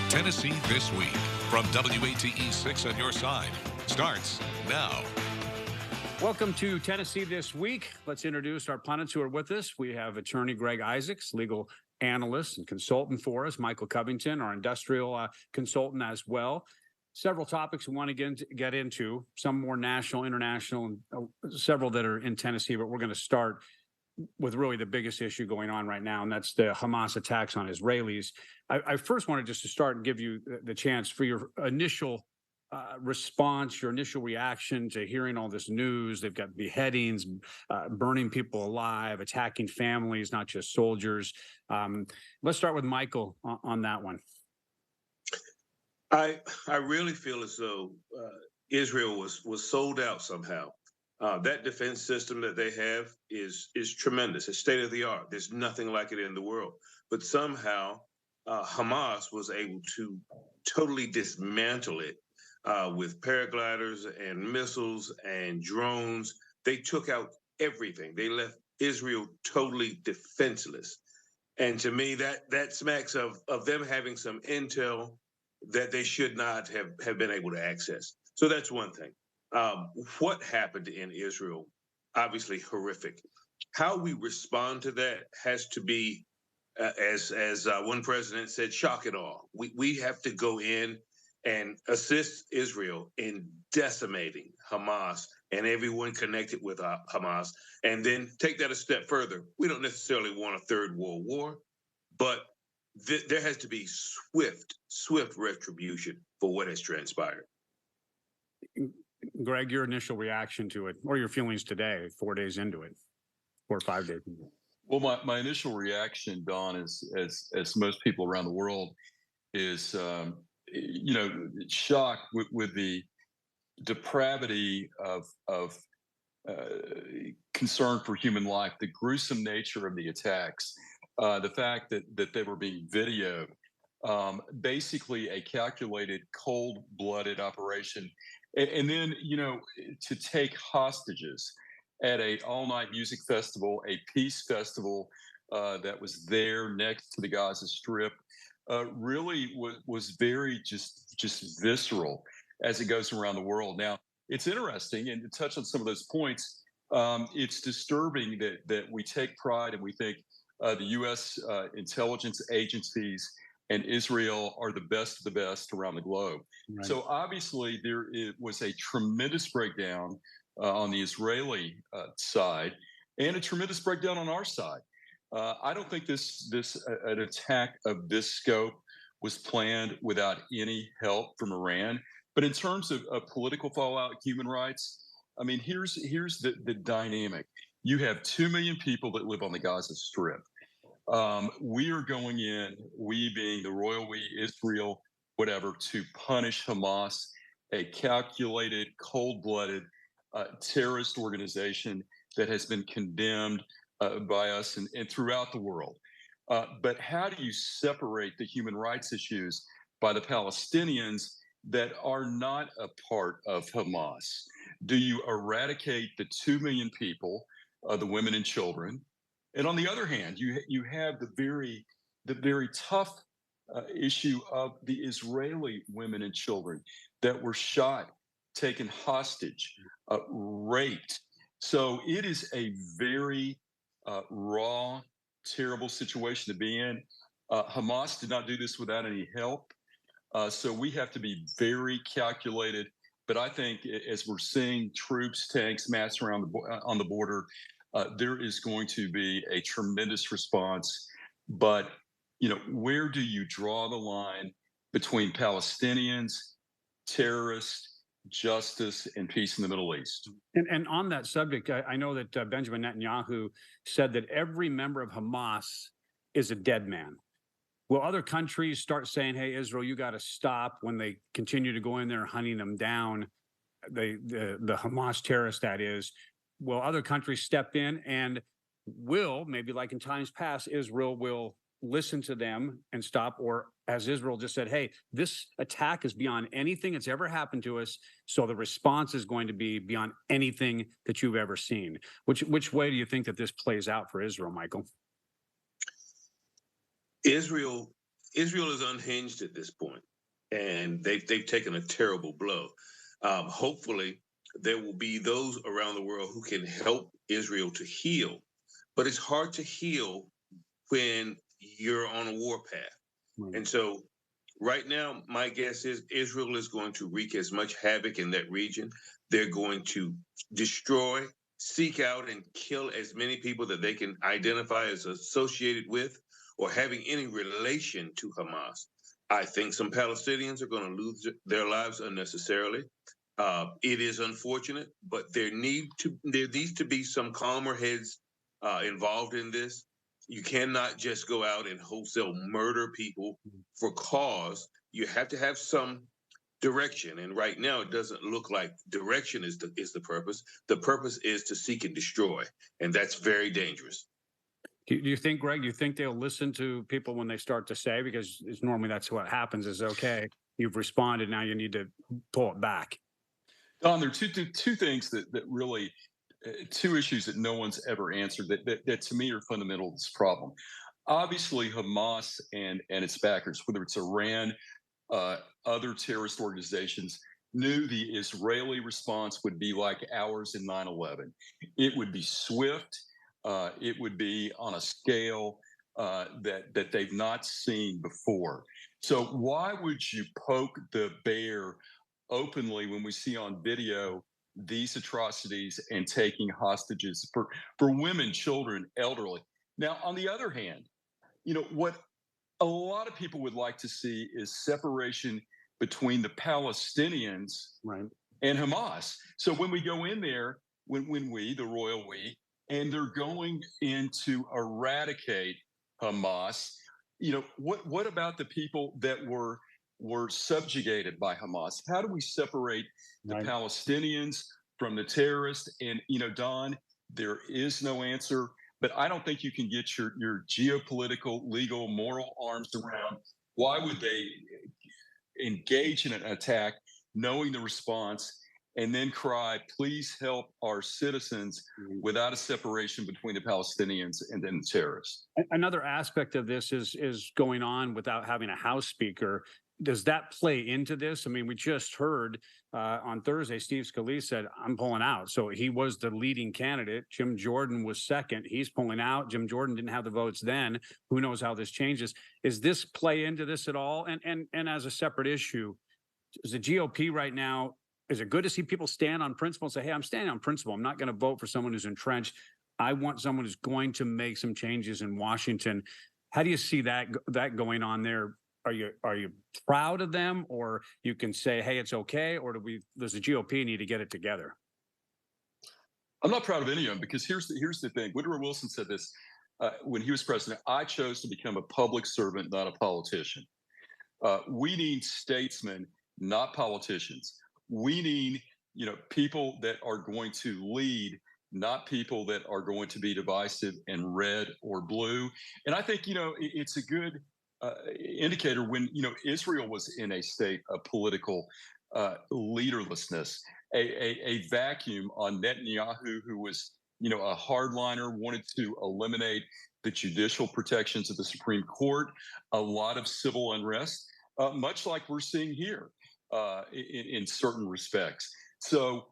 Tennessee This Week from WATE 6 on your side starts now. Welcome to Tennessee This Week. Let's introduce our pundits who are with us. We have attorney Greg Isaacs, legal analyst and consultant for us, Michael Covington, our industrial consultant as well. Several topics we want to get into, some more national, international, and several that are in Tennessee, but we're going to start with really the biggest issue going on right now, and that's the Hamas attacks on Israelis. I first wanted just to start and give you the chance for your initial response, your initial reaction to hearing all this news. They've got beheadings, burning people alive, attacking families, not just soldiers. Let's start with Michael on that one. I really feel as though Israel was sold out somehow. That defense system that they have is tremendous. It's state of the art. There's nothing like it in the world. But somehow Hamas was able to totally dismantle it with paragliders and missiles and drones. They took out everything. They left Israel totally defenseless. And to me, that smacks of them having some intel that they should not have been able to access. So that's one thing. What happened in Israel, obviously horrific. How we respond to that has to be, as one president said, shock and awe. We have to go in and assist Israel in decimating Hamas and everyone connected with Hamas, and then take that a step further. We don't necessarily want a third world war, but there has to be swift retribution for what has transpired. Greg, your initial reaction to it, or your feelings today, 4 days into it, 4 or 5 days into it? Well, my initial reaction, Don, is as most people around the world, is shock with the depravity of concern for human life, the gruesome nature of the attacks, the fact that they were being videoed, basically a calculated, cold-blooded operation. And then, to take hostages at a all-night music festival, a peace festival that was there next to the Gaza Strip, really was very just visceral as it goes around the world. Now, it's interesting, and to touch on some of those points, it's disturbing that we take pride and we think the U.S. intelligence agencies and Israel are the best of the best around the globe. Right. So obviously it was a tremendous breakdown on the Israeli side, and a tremendous breakdown on our side. I don't think an attack of this scope was planned without any help from Iran. But in terms of political fallout, human rights, I mean, here's the dynamic. You have 2 million people that live on the Gaza Strip. We are going in, we being the royal we, Israel, whatever, to punish Hamas, a calculated, cold-blooded terrorist organization that has been condemned by us and throughout the world. But how do you separate the human rights issues by the Palestinians that are not a part of Hamas? Do you eradicate the 2 million people, the women and children? And on the other hand, you have the very tough issue of the Israeli women and children that were shot, taken hostage, raped. So it is a very raw, terrible situation to be in. Hamas did not do this without any help. So we have to be very calculated. But I think as we're seeing troops, tanks mass around on the border, there is going to be a tremendous response. But, where do you draw the line between Palestinians, terrorists, justice, and peace in the Middle East? And on that subject, I know that Benjamin Netanyahu said that every member of Hamas is a dead man. Will other countries start saying, hey, Israel, you got to stop when they continue to go in there hunting them down, the Hamas terrorists, that is? Will other countries step in and will, maybe like in times past, Israel will listen to them and stop? Or as Israel just said, hey, this attack is beyond anything that's ever happened to us, so the response is going to be beyond anything that you've ever seen. Which way do you think that this plays out for Israel, Michael? Israel Israel is unhinged at this point, and they've taken a terrible blow. Hopefully, there will be those around the world who can help Israel to heal, but it's hard to heal when you're on a war path. Right. And so right now, my guess is Israel is going to wreak as much havoc in that region. They're going to destroy, seek out, and kill as many people that they can identify as associated with or having any relation to Hamas. I think some Palestinians are going to lose their lives unnecessarily. It is unfortunate, but there needs to be some calmer heads involved in this. You cannot just go out and wholesale murder people for cause. You have to have some direction, and right now it doesn't look like direction is the purpose. The purpose is to seek and destroy, and that's very dangerous. Do you think, Greg, do you think they'll listen to people when they start to say, because it's normally that's what happens is, okay, you've responded, now you need to pull it back? Don, there are two things that really, two issues that no one's ever answered that to me are fundamental to this problem. Obviously, Hamas and its backers, whether it's Iran, other terrorist organizations, knew the Israeli response would be like ours in 9/11. It would be swift. It would be on a scale that they've not seen before. So why would you poke the bear openly when we see on video these atrocities and taking hostages for women, children, elderly? Now, on the other hand, what a lot of people would like to see is separation between the Palestinians Right. and Hamas. So when we go in there, when we, the royal we, and they're going in to eradicate Hamas, what about the people that were subjugated by Hamas? How do we separate the Right. Palestinians from the terrorists? And Don, there is no answer. But I don't think you can get your geopolitical, legal, moral arms around why would they engage in an attack, knowing the response, and then cry, please help our citizens, without a separation between the Palestinians and then the terrorists. Another aspect of this is going on without having a House Speaker. Does that play into this? I mean, we just heard on Thursday, Steve Scalise said, I'm pulling out. So he was the leading candidate. Jim Jordan was second. He's pulling out. Jim Jordan didn't have the votes then. Who knows how this changes? Is this play into this at all? And as a separate issue, is the GOP right now, is it good to see people stand on principle and say, hey, I'm standing on principle. I'm not going to vote for someone who's entrenched. I want someone who's going to make some changes in Washington. How do you see that going on there? Are you proud of them, or you can say, hey, it's okay, or does the GOP need to get it together? I'm not proud of any of them, because here's the thing. Woodrow Wilson said this when he was president. I chose to become a public servant, not a politician. We need statesmen, not politicians. We need people that are going to lead, not people that are going to be divisive and red or blue. And I think it's a good indicator when Israel was in a state of political leaderlessness, a vacuum on Netanyahu, who was a hardliner, wanted to eliminate the judicial protections of the Supreme Court, a lot of civil unrest, much like we're seeing here in certain respects. So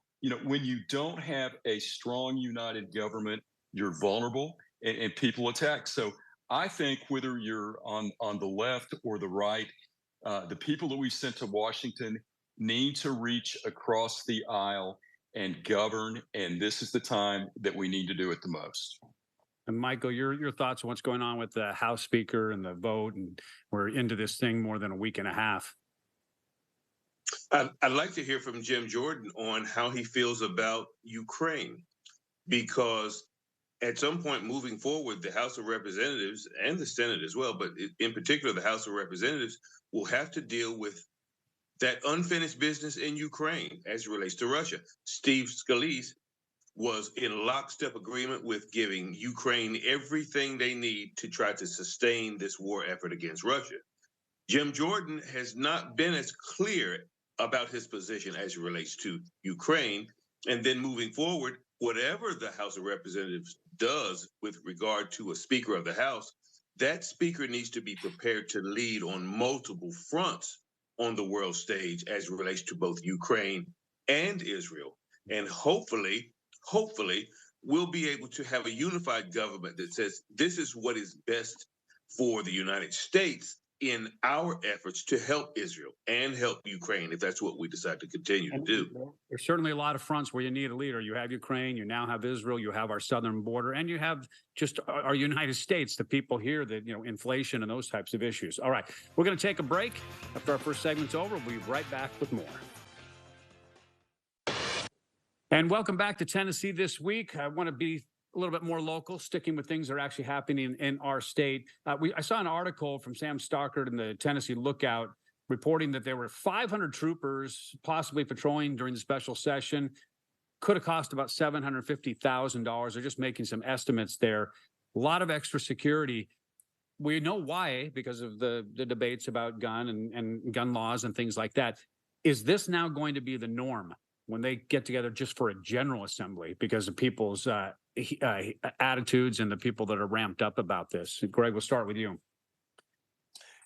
when you don't have a strong, united government, you're vulnerable and people attack. So I think whether you're on the left or the right, the people that we sent to Washington need to reach across the aisle and govern. And this is the time that we need to do it the most. And Michael, your thoughts on what's going on with the House Speaker and the vote, and we're into this thing more than a week and a half. I'd like to hear from Jim Jordan on how he feels about Ukraine, because at some point moving forward, the House of Representatives and the Senate as well, but in particular, the House of Representatives will have to deal with that unfinished business in Ukraine as it relates to Russia. Steve Scalise was in lockstep agreement with giving Ukraine everything they need to try to sustain this war effort against Russia. Jim Jordan has not been as clear about his position as it relates to Ukraine. And then moving forward, whatever the House of Representatives does with regard to a Speaker of the House, that speaker needs to be prepared to lead on multiple fronts on the world stage as it relates to both Ukraine and Israel. And hopefully, we'll be able to have a unified government that says this is what is best for the United States in our efforts to help Israel and help Ukraine, if that's what we decide to continue to do. There's certainly a lot of fronts where you need a leader. You have Ukraine, you now have Israel, you have our southern border, and you have just our United States, the people here that, inflation and those types of issues. All right, we're going to take a break. After our first segment's over, we'll be right back with more. And welcome back to Tennessee This Week. I want to be a little bit more local, sticking with things that are actually happening in our state. I saw an article from Sam Stockard in the Tennessee Lookout reporting that there were 500 troopers possibly patrolling during the special session. Could have cost about $750,000. They're just making some estimates there. A lot of extra security. We know why, because of the debates about gun and gun laws and things like that. Is this now going to be the norm when they get together just for a general assembly because of people's attitudes and the people that are ramped up about this? Greg, we'll start with you.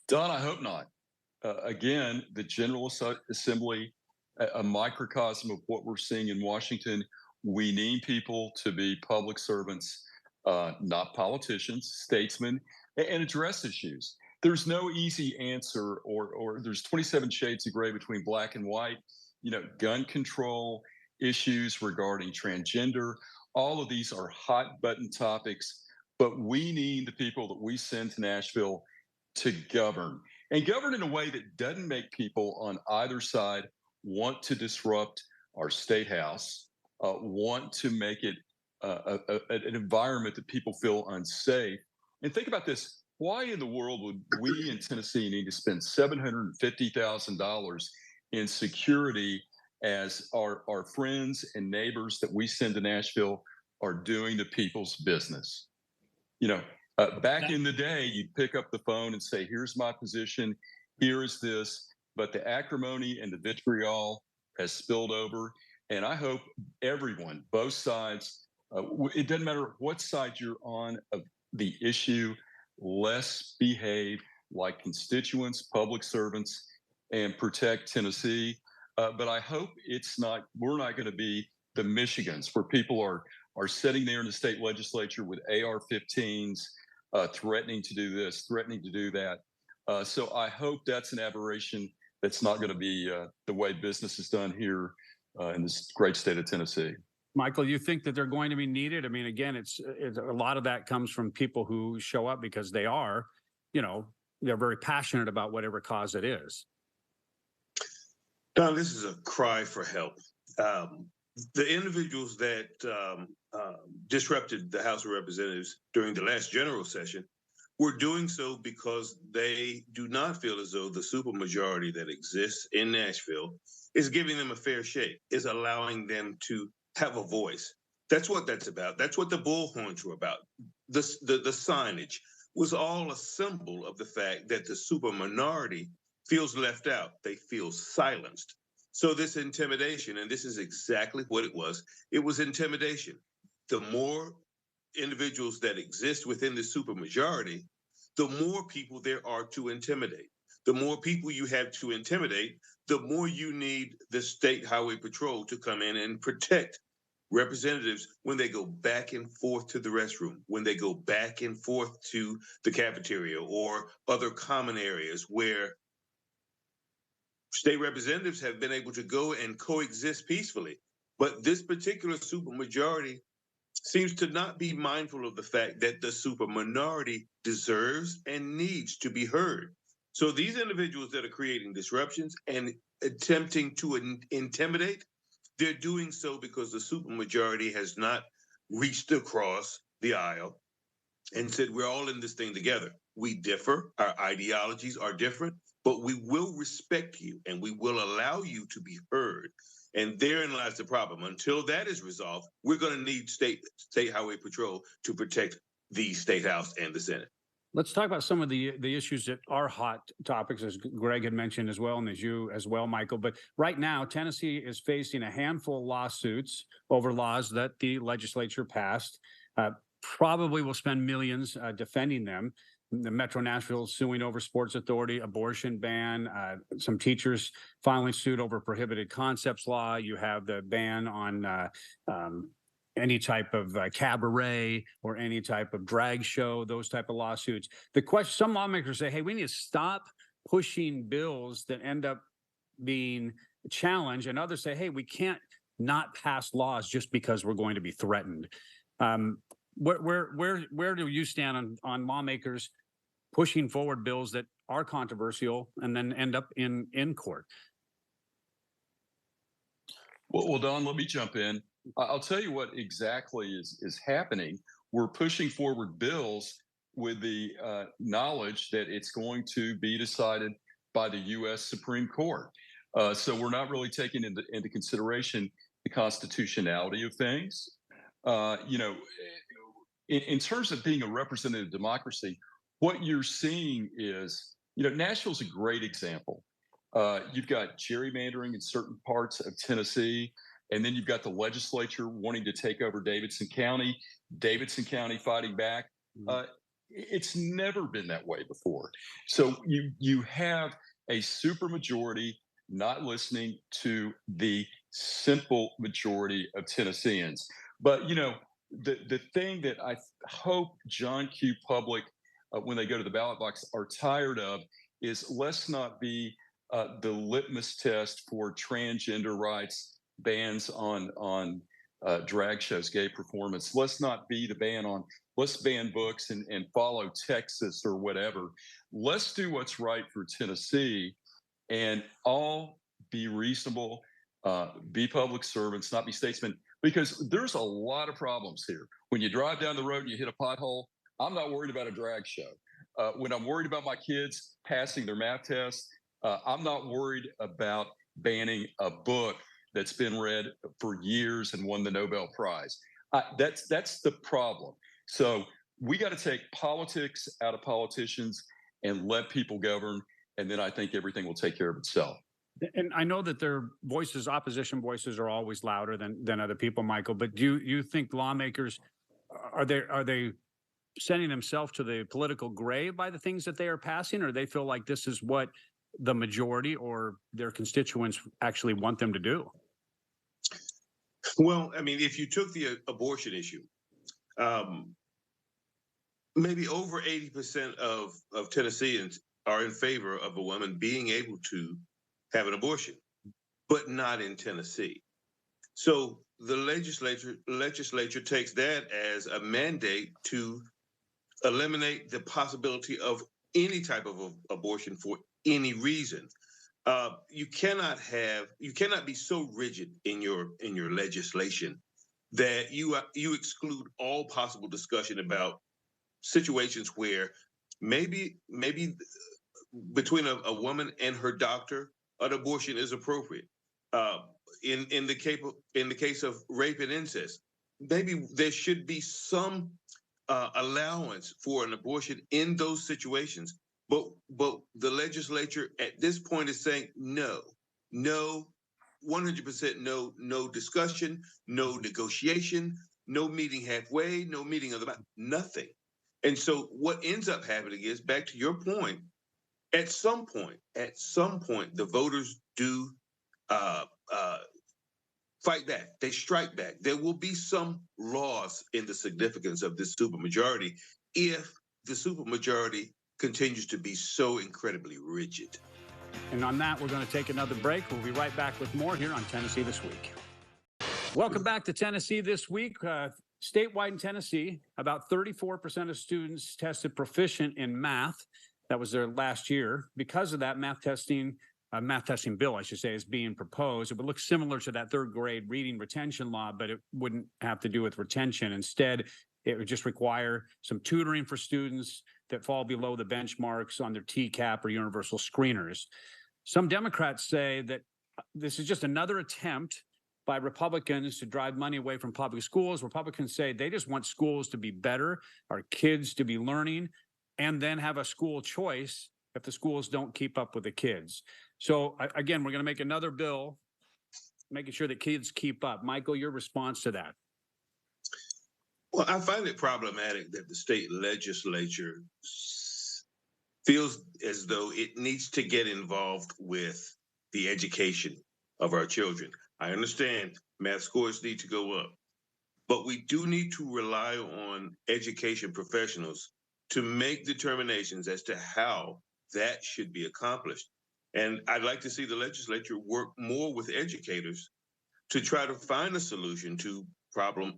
Don, I hope not. Again, the General Assembly, a microcosm of what we're seeing in Washington. We need people to be public servants, not politicians, statesmen, and address issues. There's no easy answer, or there's 27 shades of gray between black and white. Gun control, issues regarding transgender, all of these are hot button topics, but we need the people that we send to Nashville to govern, and govern in a way that doesn't make people on either side want to disrupt our state house, want to make it an environment that people feel unsafe. And think about this. Why in the world would we in Tennessee need to spend $750,000 in security as our friends and neighbors that we send to Nashville are doing the people's business? Back in the day, you'd pick up the phone and say, here's my position, here is this, but the acrimony and the vitriol has spilled over. And I hope everyone, both sides, it doesn't matter what side you're on of the issue, let's behave like constituents, public servants, and protect Tennessee. But I hope we're not going to be the Michigans where people are sitting there in the state legislature with AR-15s, threatening to do this, threatening to do that. So I hope that's an aberration. That's not going to be the way business is done here in this great state of Tennessee. Michael, you think that they're going to be needed? I mean, again, it's a lot of that comes from people who show up because they are, they're very passionate about whatever cause it is. Don, this is a cry for help. The individuals that disrupted the House of Representatives during the last general session were doing so because they do not feel as though the supermajority that exists in Nashville is giving them a fair shake, is allowing them to have a voice. That's what that's about. That's what the bullhorns were about. The signage was all a symbol of the fact that the superminority feels left out. They feel silenced. So this intimidation, and this is exactly what it was intimidation. The more individuals that exist within the supermajority, the more people there are to intimidate. The more people you have to intimidate, the more you need the State Highway Patrol to come in and protect representatives when they go back and forth to the restroom, when they go back and forth to the cafeteria or other common areas where state representatives have been able to go and coexist peacefully. But this particular supermajority seems to not be mindful of the fact that the superminority deserves and needs to be heard. So these individuals that are creating disruptions and attempting to intimidate, they're doing so because the supermajority has not reached across the aisle and said, we're all in this thing together. We differ, our ideologies are different, but we will respect you and we will allow you to be heard. And therein lies the problem. Until that is resolved, we're going to need State Highway Patrol to protect the State House and the Senate. Let's talk about some of the issues that are hot topics, as Greg had mentioned as well, and as you as well, Michael. But right now, Tennessee is facing a handful of lawsuits over laws that the legislature passed. Probably will spend millions defending them. the Metro Nashville suing over Sports Authority, abortion ban, some teachers filing suit over prohibited concepts law. You have the ban on any type of cabaret or any type of drag show, those type of lawsuits. The question, some lawmakers say, hey, we need to stop pushing bills that end up being challenged, and others say, hey, we can't not pass laws just because we're going to be threatened. Where do you stand on lawmakers pushing forward bills that are controversial and then end up in court? Well, Don, let me jump in. I'll tell you what exactly is happening. We're pushing forward bills with the knowledge that it's going to be decided by the U.S. Supreme Court. So we're not really taking into consideration the constitutionality of things. In terms of being a representative democracy, what you're seeing is, Nashville's a great example. You've got gerrymandering in certain parts of Tennessee, and then you've got the legislature wanting to take over Davidson County fighting back. It's never been that way before. So you have a supermajority not listening to the simple majority of Tennesseans. But, the thing that I hope John Q. Public, when they go to the ballot box, are tired of is let's not be the litmus test for transgender rights, bans on drag shows, gay performance. Let's not be the ban on, let's ban books and follow Texas or whatever. Let's do what's right for Tennessee and all be reasonable, be public servants, not be statesmen, because there's a lot of problems here. When you drive down the road and you hit a pothole, I'm not worried about a drag show. When I'm worried about my kids passing their math tests, I'm not worried about banning a book that's been read for years and won the Nobel Prize. That's the problem. So we got to take politics out of politicians and let people govern, and then I think everything will take care of itself. And I know that their voices, opposition voices, are always louder than other people, Michael. But do you think lawmakers are they sending themselves to the political grave by the things that they are passing, or they feel like this is what the majority or their constituents actually want them to do? Well, I mean, if you took the abortion issue, maybe over 80% of Tennesseans are in favor of a woman being able to have an abortion, but not in Tennessee. So the legislature takes that as a mandate to eliminate the possibility of any type of abortion for any reason. You cannot be so rigid in your legislation that you exclude all possible discussion about situations where maybe between a woman and her doctor, an abortion is appropriate. In the case of rape and incest, maybe there should be some allowance for an abortion in those situations. But the legislature at this point is saying no, 100% no discussion, no negotiation, no meeting halfway, no meeting of the mind, nothing. And so what ends up happening is, back to your point, at some point, the voters do fight back. They strike back. There will be some loss in the significance of this supermajority if the supermajority continues to be so incredibly rigid. And on that, we're going to take another break. We'll be right back with more here on Tennessee This Week. Welcome back to Tennessee This Week. Statewide in Tennessee, about 34% of students tested proficient in math. That was their last year. Because of that, math testing bill, I should say, is being proposed. It would look similar to that third grade reading retention law, but it wouldn't have to do with retention. Instead, it would just require some tutoring for students that fall below the benchmarks on their TCAP or universal screeners. Some Democrats say that this is just another attempt by Republicans to drive money away from public schools. Republicans say they just want schools to be better, our kids to be learning, and then have a school choice if the schools don't keep up with the kids. So again, we're going to make another bill making sure that kids keep up. Michael, your response to that? Well, I find it problematic that the state legislature feels as though it needs to get involved with the education of our children. I understand math scores need to go up, but we do need to rely on education professionals to make determinations as to how that should be accomplished. And I'd like to see the legislature work more with educators to try to find a solution to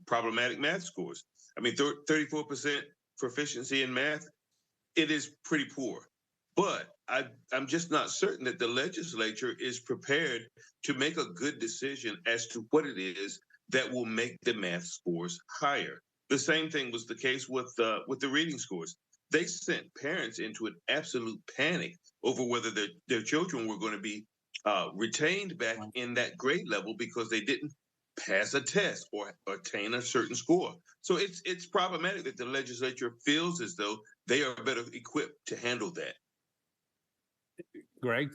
problematic math scores. I mean, 34% proficiency in math, it is pretty poor. But I'm just not certain that the legislature is prepared to make a good decision as to what it is that will make the math scores higher. The same thing was the case with the reading scores. They sent parents into an absolute panic over whether their children were going to be retained back in that grade level because they didn't pass a test or attain a certain score. So it's problematic that the legislature feels as though they are better equipped to handle that. Greg?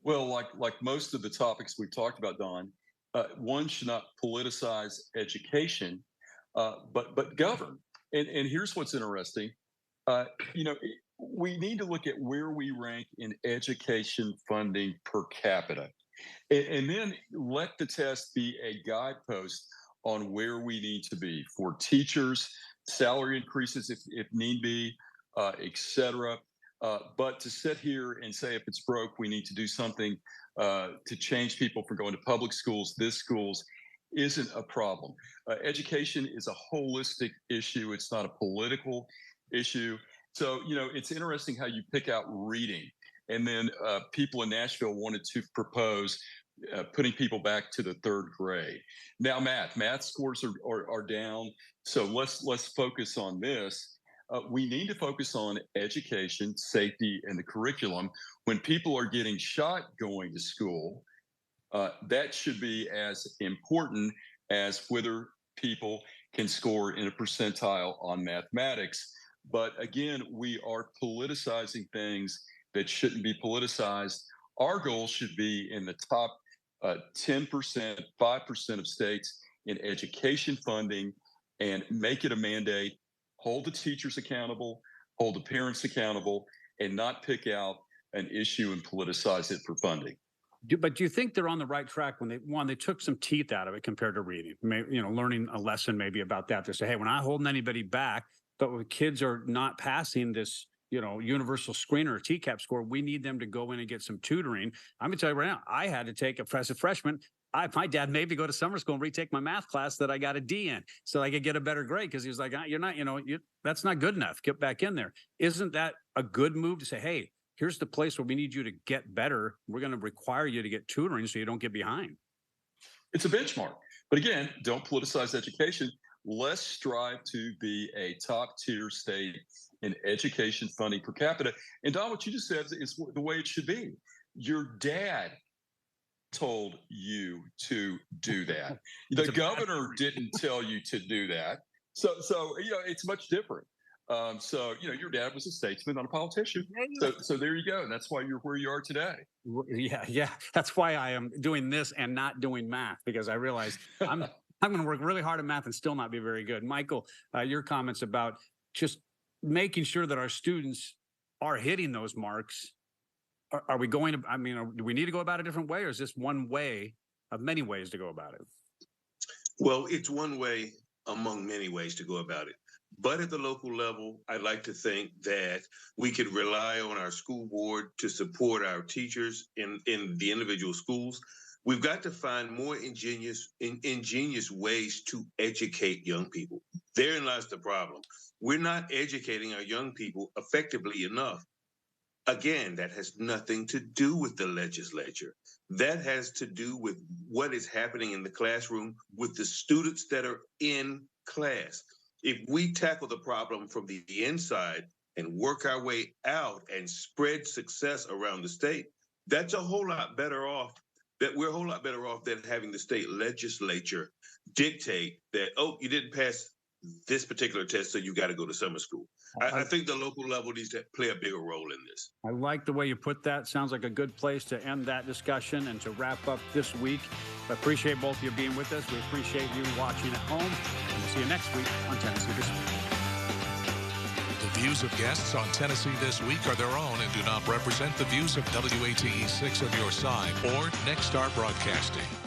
Well, like most of the topics we've talked about, Don, one should not politicize education, but govern. And here's what's interesting. We need to look at where we rank in education funding per capita. And then let the test be a guidepost on where we need to be for teachers, salary increases if need be, et cetera. But to sit here and say if it's broke, we need to do something to change people from going to public schools, this schools, isn't a problem. Education is a holistic issue. It's not a political issue. So, it's interesting how you pick out reading. And then people in Nashville wanted to propose putting people back to the third grade. Now, math scores are down. So let's focus on this. We need to focus on education, safety, and the curriculum. When people are getting shot going to school, that should be as important as whether people can score in a percentile on mathematics. But again, we are politicizing things that shouldn't be politicized. Our goal should be in the top 10%, 5% of states in education funding, and make it a mandate. Hold the teachers accountable, hold the parents accountable, and not pick out an issue and politicize it for funding. But do you think they're on the right track when they took some teeth out of it compared to reading? Learning a lesson maybe about that to say, hey, we're not holding anybody back, but when kids are not passing this, universal screener or TCAP score, we need them to go in and get some tutoring. I'm gonna tell you right now, I had to take as a freshman. My dad made me go to summer school and retake my math class that I got a D in so I could get a better grade because he was like, you're not, that's not good enough. Get back in there. Isn't that a good move to say, hey, here's the place where we need you to get better. We're going to require you to get tutoring so you don't get behind. It's a benchmark. But again, don't politicize education. Let's strive to be a top tier state in education funding per capita. And Don, what you just said is the way it should be. Your dad told you to do that. The governor didn't tell you to do that. So it's much different. Your dad was a statesman, not a politician. So there you go. And that's why you're where you are today. Yeah. That's why I am doing this and not doing math, because I realized I'm going to work really hard at math and still not be very good. Michael, your comments about just making sure that our students are hitting those marks. Are we going to, do we need to go about a different way, or is this one way of many ways to go about it? Well, it's one way among many ways to go about it. But at the local level, I'd like to think that we could rely on our school board to support our teachers in the individual schools. We've got to find more ingenious ways to educate young people. Therein lies the problem. We're not educating our young people effectively enough. Again, that has nothing to do with the legislature. That has to do with what is happening in the classroom with the students that are in class. If we tackle the problem from the inside and work our way out and spread success around the state, that's a whole lot better off. We're a whole lot better off than having the state legislature dictate that, oh, you didn't pass this particular test, so you got to go to summer school. I think the local level needs to play a bigger role in this. I like the way you put that. Sounds like a good place to end that discussion and to wrap up this week. I appreciate both of you being with us. We appreciate you watching at home. And we'll see you next week on Tennessee This Week. The views of guests on Tennessee This Week are their own and do not represent the views of WATE 6 on your side or Next Star Broadcasting.